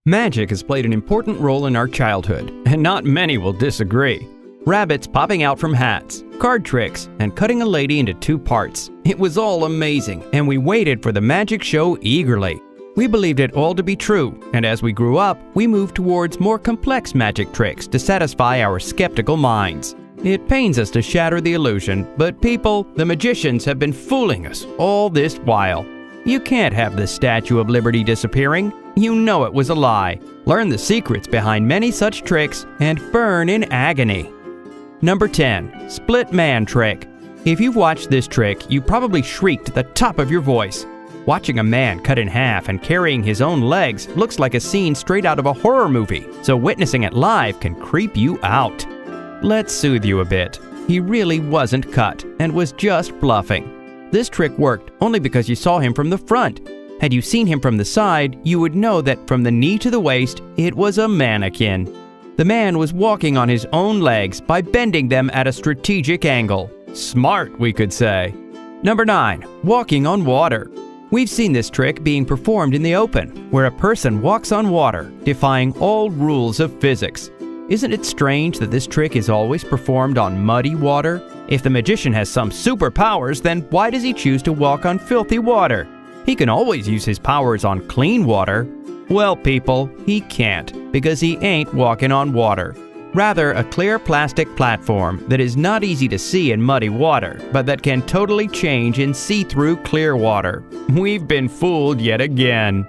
Magic has played an important role in our childhood, and not many will disagree. Rabbits popping out from hats, card tricks, and cutting a lady into two parts. It was all amazing, and we waited for the magic show eagerly. We believed it all to be true, and as we grew up, we moved towards more complex magic tricks to satisfy our skeptical minds. It pains us to shatter the illusion, but people, the magicians, have been fooling us all this while. You can't have the Statue of Liberty disappearing. You know it was a lie. Learn the secrets behind many such tricks and burn in agony. Number 10. Split Man Trick. If you've watched this trick, you probably shrieked at the top of your voice. Watching a man cut in half and carrying his own legs looks like a scene straight out of a horror movie, so witnessing it live can creep you out. Let's soothe you a bit. He really wasn't cut and was just bluffing. This trick worked only because you saw him from the front. Had you seen him from the side, you would know that from the knee to the waist, it was a mannequin. The man was walking on his own legs by bending them at a strategic angle. Smart, we could say. Number 9. Walking on water. We've seen this trick being performed in the open, where a person walks on water, defying all rules of physics. Isn't it strange that this trick is always performed on muddy water? If the magician has some superpowers, then why does he choose to walk on filthy water? He can always use his powers on clean water. Well, people, he can't, because he ain't walking on water. Rather, a clear plastic platform that is not easy to see in muddy water, but that can totally change in see-through clear water. We've been fooled yet again.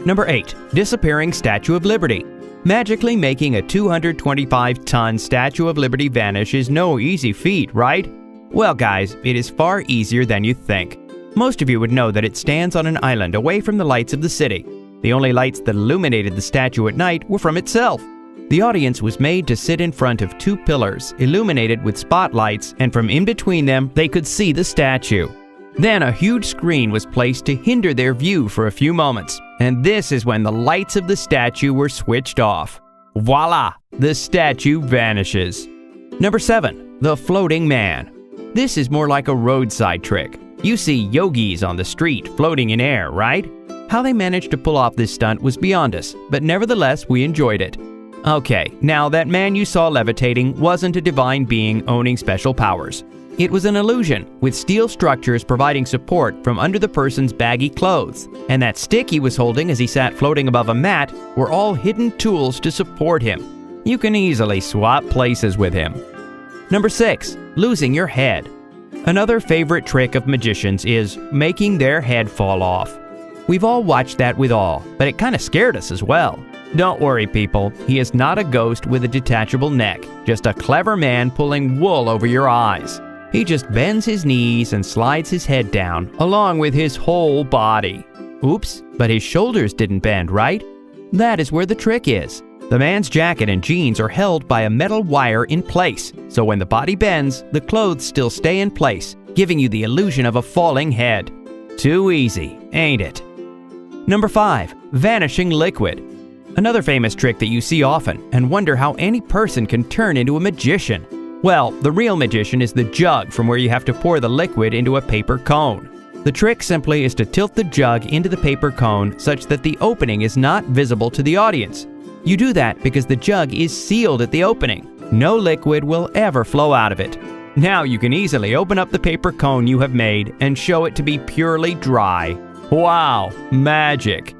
Number 8. Disappearing Statue of Liberty. Magically making a 225-ton Statue of Liberty vanish is no easy feat, right? Well, guys, it is far easier than you think. Most of you would know that it stands on an island away from the lights of the city. The only lights that illuminated the statue at night were from itself. The audience was made to sit in front of two pillars illuminated with spotlights, and from in between them, they could see the statue. Then a huge screen was placed to hinder their view for a few moments, and this is when the lights of the statue were switched off. Voila! The statue vanishes. Number 7. The Floating Man. This is more like a roadside trick. You see yogis on the street floating in air, right? How they managed to pull off this stunt was beyond us, but nevertheless we enjoyed it. Okay, now that man you saw levitating wasn't a divine being owning special powers. It was an illusion, with steel structures providing support from under the person's baggy clothes, and that stick he was holding as he sat floating above a mat were all hidden tools to support him. You can easily swap places with him. Number 6. Losing your head. Another favorite trick of magicians is making their head fall off. We've all watched that with awe, but it kind of scared us as well. Don't worry, people, he is not a ghost with a detachable neck, just a clever man pulling wool over your eyes. He just bends his knees and slides his head down, along with his whole body. Oops, but his shoulders didn't bend, right? That is where the trick is. The man's jacket and jeans are held by a metal wire in place, so when the body bends, the clothes still stay in place, giving you the illusion of a falling head. Too easy, ain't it? Number 5. Vanishing Liquid. Another famous trick that you see often and wonder how any person can turn into a magician. Well, the real magician is the jug from where you have to pour the liquid into a paper cone. The trick simply is to tilt the jug into the paper cone such that the opening is not visible to the audience. You do that because the jug is sealed at the opening. No liquid will ever flow out of it. Now you can easily open up the paper cone you have made and show it to be purely dry. Wow, magic!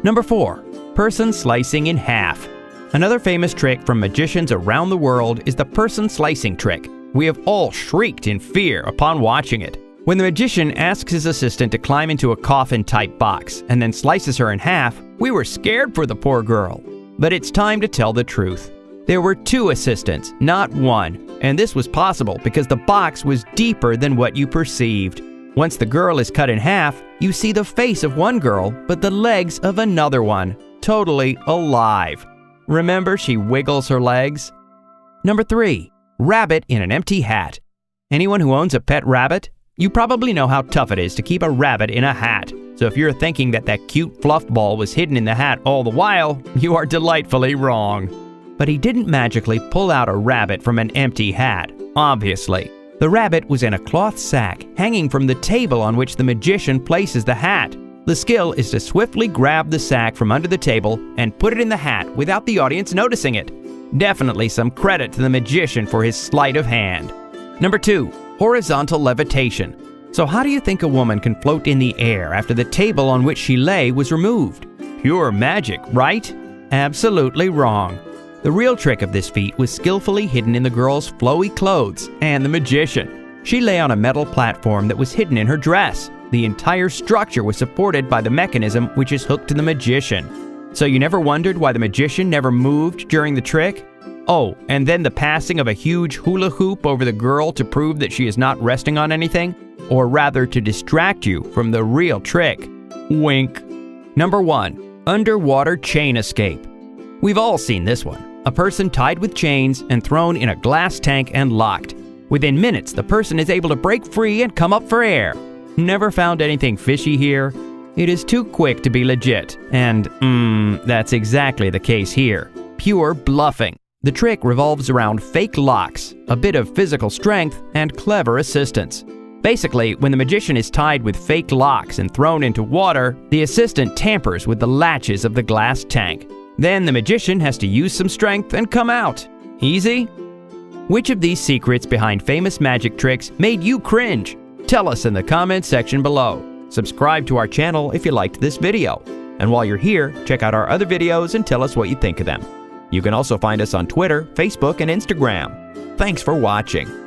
Number 4. Person slicing in half. Another famous trick from magicians around the world is the person slicing trick. We have all shrieked in fear upon watching it. When the magician asks his assistant to climb into a coffin-type box and then slices her in half, we were scared for the poor girl. But it's time to tell the truth. There were 2 assistants, not 1, and this was possible because the box was deeper than what you perceived. Once the girl is cut in half, you see the face of one girl, but the legs of another one, totally alive. Remember, she wiggles her legs? Number 3. Rabbit in an empty hat. Anyone who owns a pet rabbit? You probably know how tough it is to keep a rabbit in a hat. So if you're thinking that that cute fluff ball was hidden in the hat all the while, you are delightfully wrong. But he didn't magically pull out a rabbit from an empty hat, obviously. The rabbit was in a cloth sack hanging from the table on which the magician places the hat. The skill is to swiftly grab the sack from under the table and put it in the hat without the audience noticing it. Definitely some credit to the magician for his sleight of hand. Number 2. Horizontal levitation. So how do you think a woman can float in the air after the table on which she lay was removed? Pure magic, right? Absolutely wrong. The real trick of this feat was skillfully hidden in the girl's flowy clothes and the magician. She lay on a metal platform that was hidden in her dress. The entire structure was supported by the mechanism which is hooked to the magician. So you never wondered why the magician never moved during the trick? Oh, and then the passing of a huge hula hoop over the girl to prove that she is not resting on anything? Or rather to distract you from the real trick. Wink. Number 1. Underwater chain escape. We've all seen this one. A person tied with chains and thrown in a glass tank and locked. Within minutes, the person is able to break free and come up for air. Never found anything fishy here? It is too quick to be legit, and that's exactly the case here. Pure bluffing. The trick revolves around fake locks, a bit of physical strength, and clever assistance. Basically, when the magician is tied with fake locks and thrown into water, the assistant tampers with the latches of the glass tank. Then the magician has to use some strength and come out. Easy? Which of these secrets behind famous magic tricks made you cringe? Tell us in the comments section below. Subscribe to our channel if you liked this video. And while you're here, check out our other videos and tell us what you think of them. You can also find us on Twitter, Facebook, and Instagram. Thanks for watching.